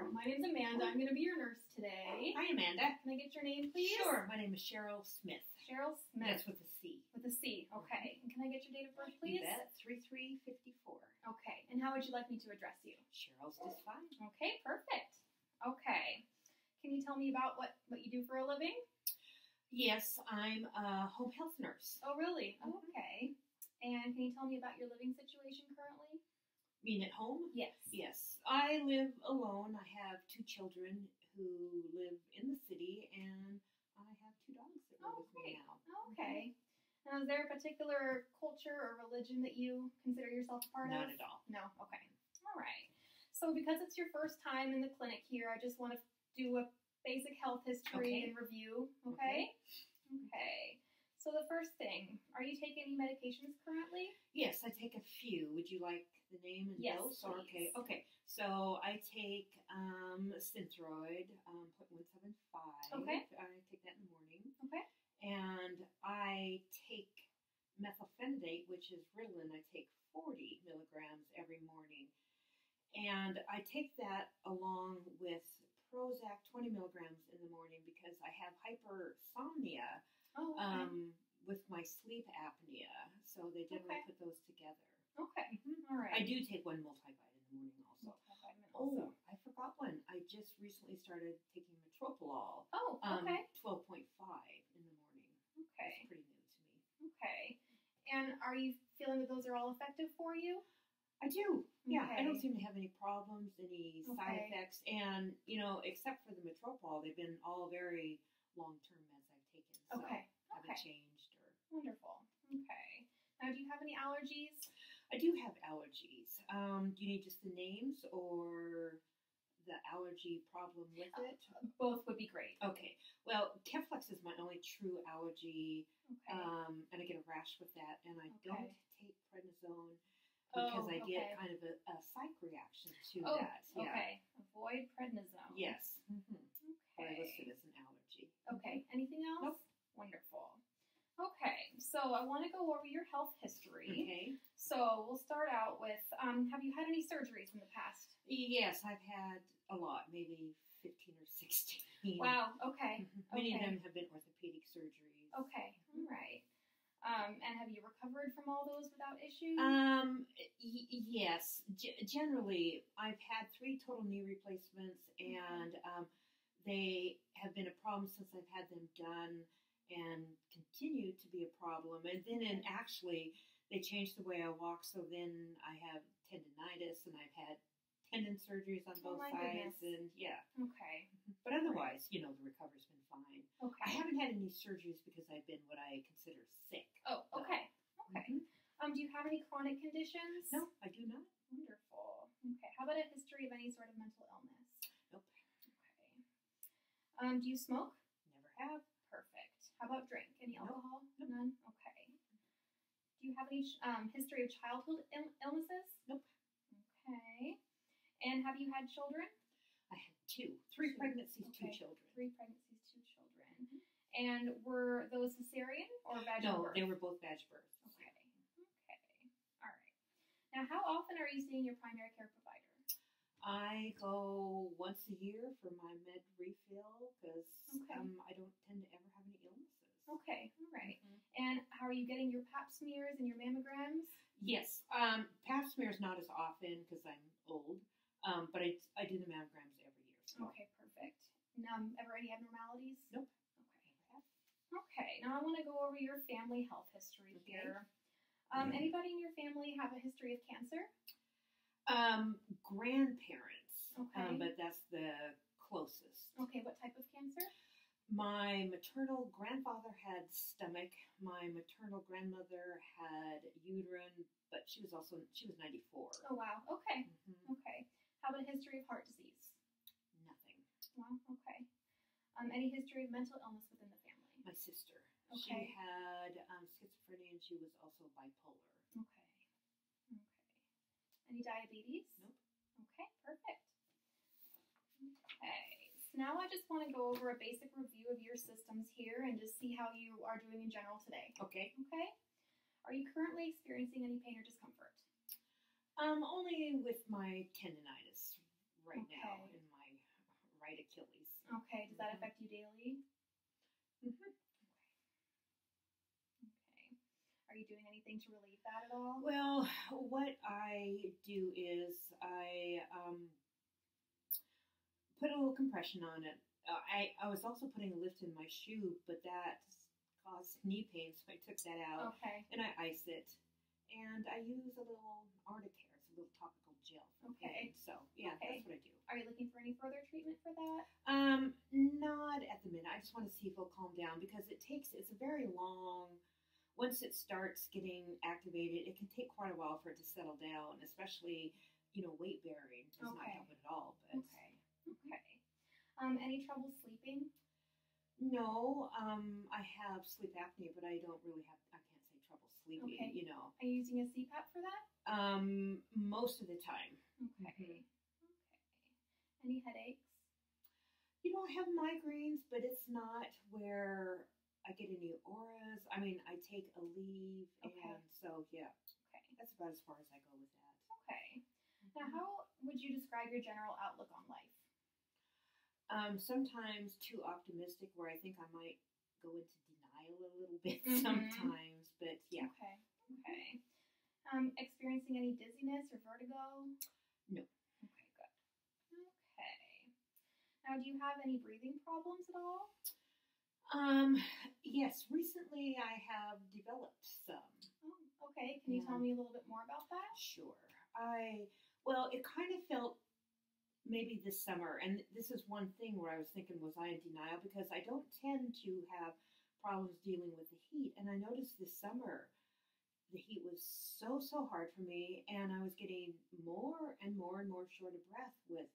Hello, my name's Amanda. I'm going to be your nurse today. Hi, Amanda. Can I get your name, please? Sure. My name is Cheryl Smith. Cheryl Smith. That's with a C. With a C. Okay. And can I get your date of birth, please? You bet. 3354. Okay. And how would you like me to address you? Cheryl's just fine. Okay. Perfect. Okay. Can you tell me about what you do for a living? Yes, I'm a home health nurse. Oh, really? Okay. And can you tell me about your living situation currently? You mean at home? Yes. Yes. I live alone. I have 2 children who live in the city, and I have 2 dogs that live with me now. Okay. Now, is there a particular culture or religion that you consider yourself a part of? Not at all. No? Okay. All right. So because it's your first time in the clinic here, I just want to do a basic health history and review. Okay? Okay. So the first thing, are you taking any medications currently? Yes, I take a few. Would you like the name and dose? Please. Okay. So I take Synthroid, 0.175. Okay. I take that in the morning. Okay. And I take methylphenidate, which is Ritalin. I take 40 milligrams every morning. And I take that along with Prozac 20 milligrams in the morning because I have hypersomnia. Oh, okay. With my sleep apnea, so they generally put those together. Okay, all right. I do take one multivitamin in the morning also. Also. Oh, I forgot one. I just recently started taking metoprolol. Oh, okay. 12.5 in the morning. Okay. It's pretty new to me. Okay. And are you feeling that those are all effective for you? I do. Yeah, I don't Okay. seem to have any problems, any side effects, and except for the metoprolol, they've been all very long-term meds I've taken. So Okay. haven't changed or. Wonderful. Okay. Now, do you have any allergies? I do have allergies. Do you need just the names or the allergy problem with it? Both would be great. Okay. Well, Keflex is my only true allergy, Okay. and I get a rash with that, and I Okay. don't take prednisone because I get kind of a psych reaction to that. Yeah. Okay. Avoid prednisone. Yes. But I Okay. listed as an allergy. Okay. Anything else? Nope. Wonderful. Okay. So I want to go over your health history. Okay. So we'll start out with, have you had any surgeries in the past? Yes, I've had a lot, maybe 15 or 16. Wow. Okay. Many of them have been orthopedic surgeries. Okay. All right. And have you recovered from all those without issues? Yes. Generally, I've had 3 total knee replacements, and they have been a problem since I've had them done, and continue to be a problem. And then, actually, they changed the way I walk, so then I have tendinitis, and I've had tendon surgeries on both sides, and Okay. But otherwise, the recovery's been fine. Okay. I haven't had any surgeries because I've been what I consider sick. Oh, okay. Okay. Do you have any chronic conditions? No, I do not. Wonderful. Okay. How about a history of any sort of mental illness? Nope. Okay. Do you smoke? Never have. Perfect. How about drink? Any alcohol? Nope. None? Okay. Do you have any history of childhood illnesses? Nope. Okay. And have you had children? I had 2. 3 pregnancies, 2 children. 3 pregnancies, 2 children. And were those cesarean or vaginal birth? No, they were both vag births. Okay. Okay. All right. Now, how often are you seeing your primary care provider? I go once a year for my med refill because I don't tend to ever have any illnesses. Okay. All right. And how are you getting your pap smears and your mammograms? Yes. Pap smears not as often because I'm old, but I do the mammograms every year. So. Okay. Perfect. Ever any abnormalities? Nope. Okay. Okay. Now I want to go over your family health history here. Anybody in your family have a history of cancer? Grandparents. Okay. But that's the closest. Okay. What type of cancer? My maternal grandfather had stomach. My maternal grandmother had uterine, but she was 94. Oh, wow. Okay. Okay. How about a history of heart disease? Nothing. Wow. Okay. Any history of mental illness within the family? My sister. Okay. She had schizophrenia, and she was also bipolar. Okay. Okay. Any diabetes? Nope. Okay, perfect. Okay. So now I just want to go over a basic review of your systems here and just see how you are doing in general today. Okay. Okay. Are you currently experiencing any pain or discomfort? Only with my tendinitis right now in my right Achilles. Okay. Does that affect you daily? Mm-hmm. Okay. Are you doing anything to relieve that at all? Well, what I do is I put a little compression on it. I was also putting a lift in my shoe, but that caused knee pain, so I took that out. Okay. And I ice it. And I use a little Articare, it's a little topical gel for pain. So, yeah, that's what I do. Are you looking for any further treatment for that? Not at the minute. I just want to see if it'll calm down because it's a very long, once it starts getting activated, it can take quite a while for it to settle down, especially, weight bearing does not help it at all. But Okay. Any trouble sleeping? No, I have sleep apnea, but I can't say trouble sleeping, Okay. Are you using a CPAP for that? Most of the time. Okay. Okay. Any headaches? I have migraines, but it's not where I get any auras. I mean, I take a leave, and so, yeah. Okay. That's about as far as I go with that. Okay. Now, how would you describe your general outlook on life? Sometimes too optimistic, where I think I might go into denial a little bit sometimes, but yeah. Okay. Okay. Experiencing any dizziness or vertigo? No. Okay, good. Okay. Now, do you have any breathing problems at all? Yes. Recently, I have developed some. Oh, okay. Can you tell me a little bit more about that? Sure. It kind of felt maybe this summer, and this is one thing where I was thinking, was I in denial? Because I don't tend to have problems dealing with the heat, and I noticed this summer the heat was so hard for me, and I was getting more and more and more short of breath with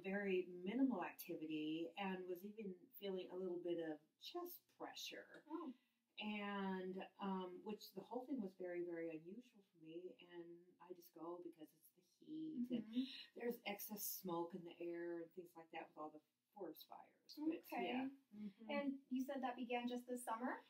very minimal activity, and was even feeling a little bit of chest pressure. Oh. And which the whole thing was very, very unusual for me, and I just go because it's the heat, and there's excess smoke in the air and things like that with all the forest fires. Okay. But, yeah. And you said that began just this summer?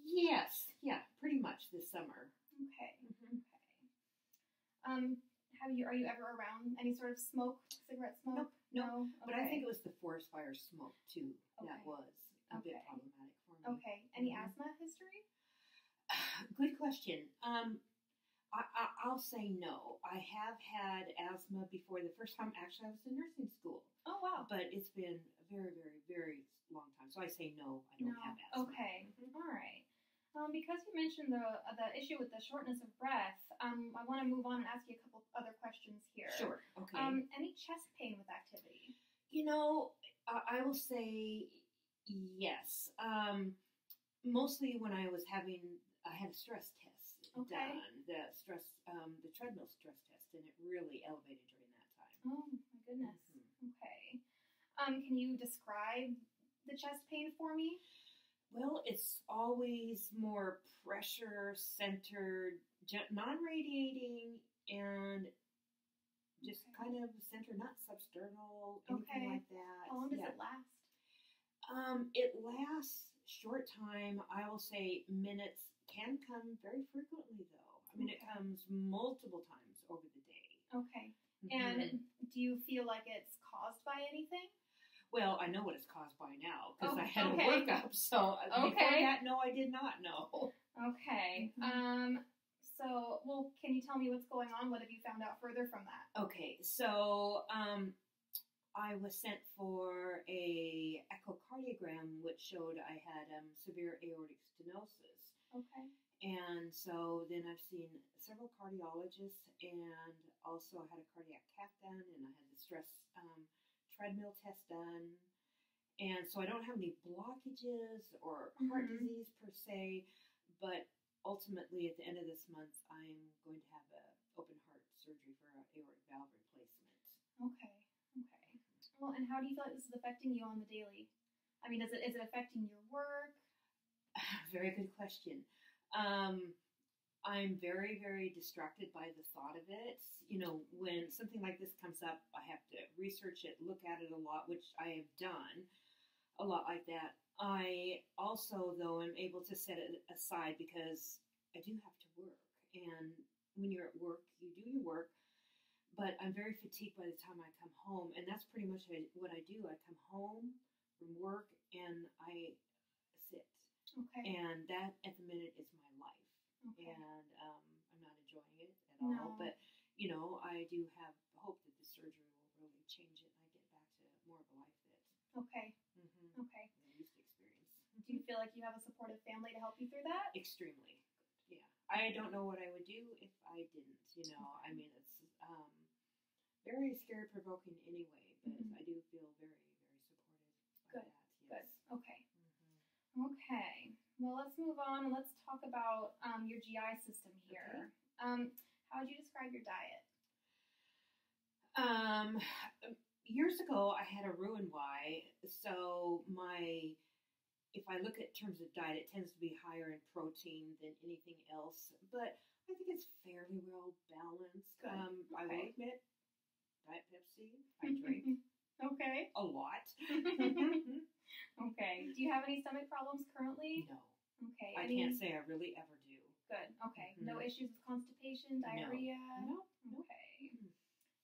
Yes. Yeah, pretty much this summer. Okay. Okay. Are you ever around any sort of smoke, cigarette smoke? No. Okay. But I think it was the forest fire smoke too that was a bit problematic for me. Okay. Any asthma history? Good question. I'll say no. I have had asthma before. The first time, actually, I was in nursing school. Oh, wow. But it's been a very, very, very long time. So I say no, I don't have asthma. Okay. All right. Because you mentioned the issue with the shortness of breath, I want to move on and ask you a couple other questions here. Sure. Okay. Any chest pain with activity? I will say yes. Mostly when I had a stress test done, the treadmill stress test, and it really elevated during that time. Oh my goodness. Okay. Can you describe the chest pain for me? Well, it's always more pressure-centered, non-radiating, and just kind of center, not substernal, anything like that. How long does it last? It lasts short time. I will say minutes. Can come very frequently, though. I mean, it comes multiple times over the day. Okay. And do you feel like it's caused by anything? Well, I know what it's caused by now because I had a workup. So before that, no, I did not know. Okay. Can you tell me what's going on? What have you found out further from that? Okay. So I was sent for a echocardiogram, which showed I had severe aortic stenosis. Okay. And so then I've seen several cardiologists, and also I had a cardiac cath done, and I had the stress treadmill test done. And so I don't have any blockages or heart disease per se, but ultimately at the end of this month, I'm going to have an open heart surgery for an aortic valve replacement. Okay. Well, and how do you feel like this is affecting you on the daily? I mean, is it affecting your work? Very good question. I'm very, very distracted by the thought of it. When something like this comes up, I have to research it, look at it a lot, which I have done a lot like that. I also, though, am able to set it aside because I do have to work. And when you're at work, you do your work. but I'm very fatigued by the time I come home, and that's pretty much what I do. I come home from work and I sit, Okay. and that at the minute is my life, Okay. and I'm not enjoying it at all. No. But I do have hope that the surgery will really change it, and I get back to more of a life that Okay. mm-hmm, Okay. I used to experience. Do you feel like you have a supportive family to help you through that? Extremely good. Yeah, I don't know what I would do if I didn't. I mean, it's very scary provoking anyway, but Mhm. I do feel very, very supported by Good. that. Good. Yes. Okay. Mm-hmm. Okay. Well, let's move on and let's talk about your GI system here. How would you describe your diet? Years ago, I had a Roux-en-Y, so if I look at terms of diet, it tends to be higher in protein than anything else, but I think it's fairly well balanced. Good. I Okay. will admit, Diet Pepsi, I drink Okay. a lot. Okay. Do you have any stomach problems currently? No, Okay. I can't say I really ever do. Good. Okay. Mhm. No issues with constipation, diarrhea? No. Okay. Mm.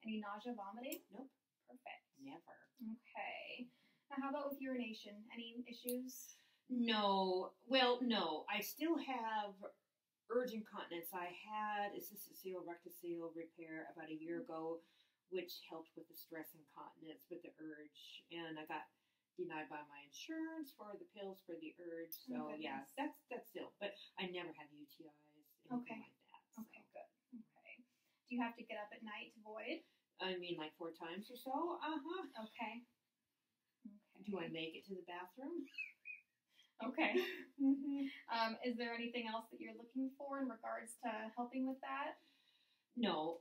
Any nausea, vomiting? Nope. Perfect. Never. Okay. Now, how about with urination? Any issues? No. Well, no. I still have urge incontinence. I had a cystocele rectocele repair about a year ago, which helped with the stress incontinence with the urge. And I got denied by my insurance for the pills for the urge. So, yeah, that's still. But I never had UTIs, anything like that. So. Okay, good. Okay. Do you have to get up at night to void? I mean, like 4 times or so. Uh-huh. Okay. Do I make it to the bathroom? Okay. Mm-hmm. Is there anything else that you're looking for in regards to helping with that? No.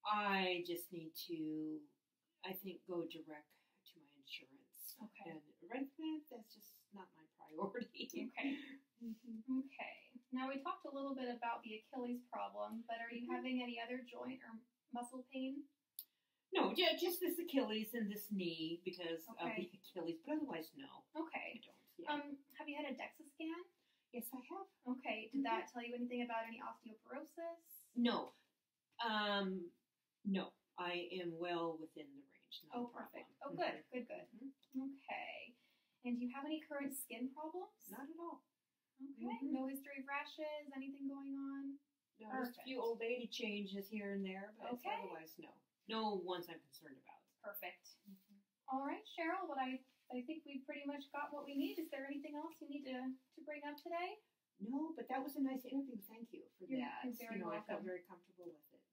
I just need to, I think, go direct to my insurance. Okay. And right now, that's just not my priority. Okay. Mm-hmm. Okay. Now, we talked a little bit about the Achilles problem, but are you having any other joint or muscle pain? No, just this Achilles and this knee because of the Achilles, but otherwise, no. Okay. I don't. Yeah. Have you had a DEXA scan? Yes, I have. Okay. Did that tell you anything about any osteoporosis? No. No. I am well within the range. No perfect. problem. Oh, good. Good. Okay. And do you have any current skin problems? Not at all. Okay. No history of rashes? Anything going on? No, just a few old lady changes here and there, but otherwise, no. No ones I'm concerned about. Perfect. All right, Cheryl. But I think we've pretty much got what we need. Is there anything else you need to bring up today? No, but that was a nice interview. Thank you for that. You're very welcome. I felt very comfortable with it.